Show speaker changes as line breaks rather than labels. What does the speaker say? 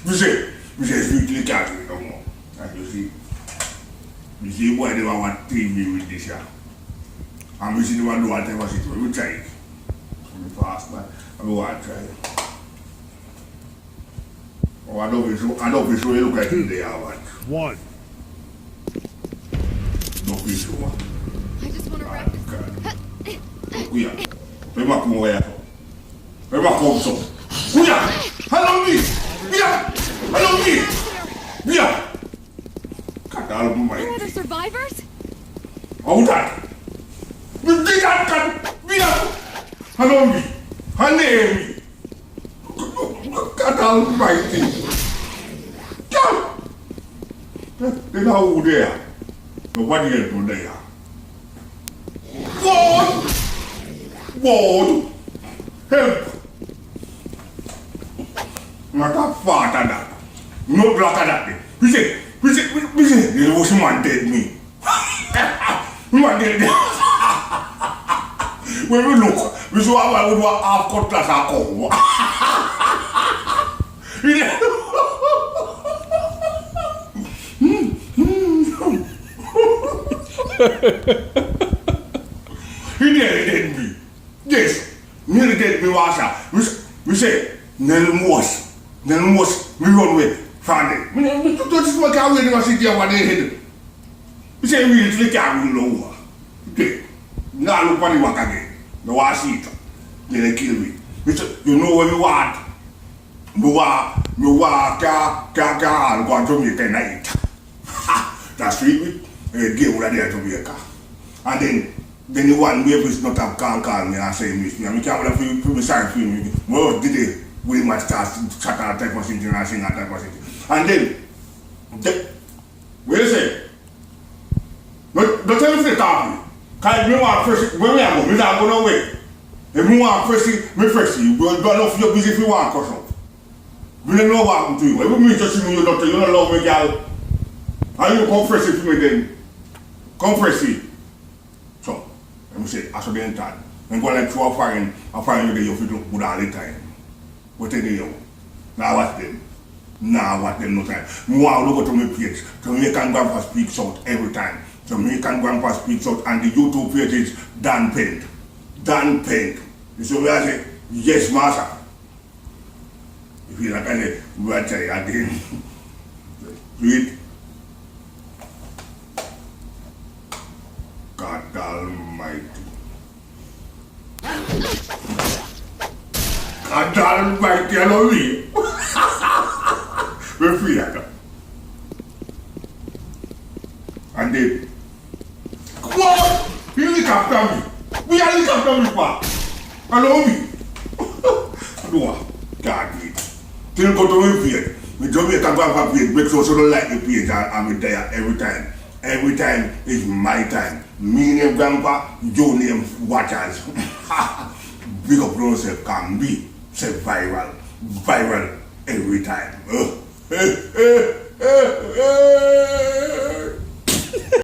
we say strictly can't do it no more. And you see why they want TV with this year. And we see them do whatever shit, we try it. We pass by, and we want to try it. Oh, I don't be sure you look like you there, what?
One.
Don't be sure.
I just want to wrap this.
Kuya, remember come over here. Remember come so. Kuya, hello me. Kuya, hello me. Kuya. Cut out of my.
There are other survivors?
How that? You did that, cut. Kuya. Hello me. Her name. Cut out of my thing. Then how there? Nobody else go there. God! Help! Not a fart of that. No black of that. We say, the ocean man dead me. Man dead me. When we look, we saw how I would want half cutlass or cow. He nearly dead me. Yes, nearly dead me, Washa. We say, Nelmos, we run away. Found it. Don't just make our way to sit here one day. We say, we really can't win over. Okay. Now look at the work again. The wash it. They kill me. You know what we want? We want car, go to Jamaica night. That's sweet. Game over there to Jamaica. And then the one where is not have call me and say miss me. I can't feel sorry for me. Well, did they we must start chat out type of thing and sing that type of thing. And then where is it? Don't tell me to talk. Because me want first when we are going, we are going away. If you want first, me first you go off your busy if you want caution. We don't know what happened to you. If you just see me, you don't love me, girl. And you come first if you then come first. So, let me say, as a being done, I'm going to throw a fire you there, you feel good all the time. What do you do? Now what them? Now what them no time. More look to my page. Jamaican GrandpA speaks out every time. Jamaican GrandpA speaks out and the YouTube page is Dan Paint. Dan Paint. You see what I say? Yes, master. If you like I say, we will tell you again. Read. God Almighty. God Almighty, I love you. We're free that. And then, come on! You look after me. We are looking after me, pa. I love you. I do what? God, wait. Till go to my page. My Jamaican GrandpA page. Make sure you don't like the page. I'm there every time. Every time is my time. Me name Grandpa, your name Watchers. Big up yourself can be say viral. Viral every time.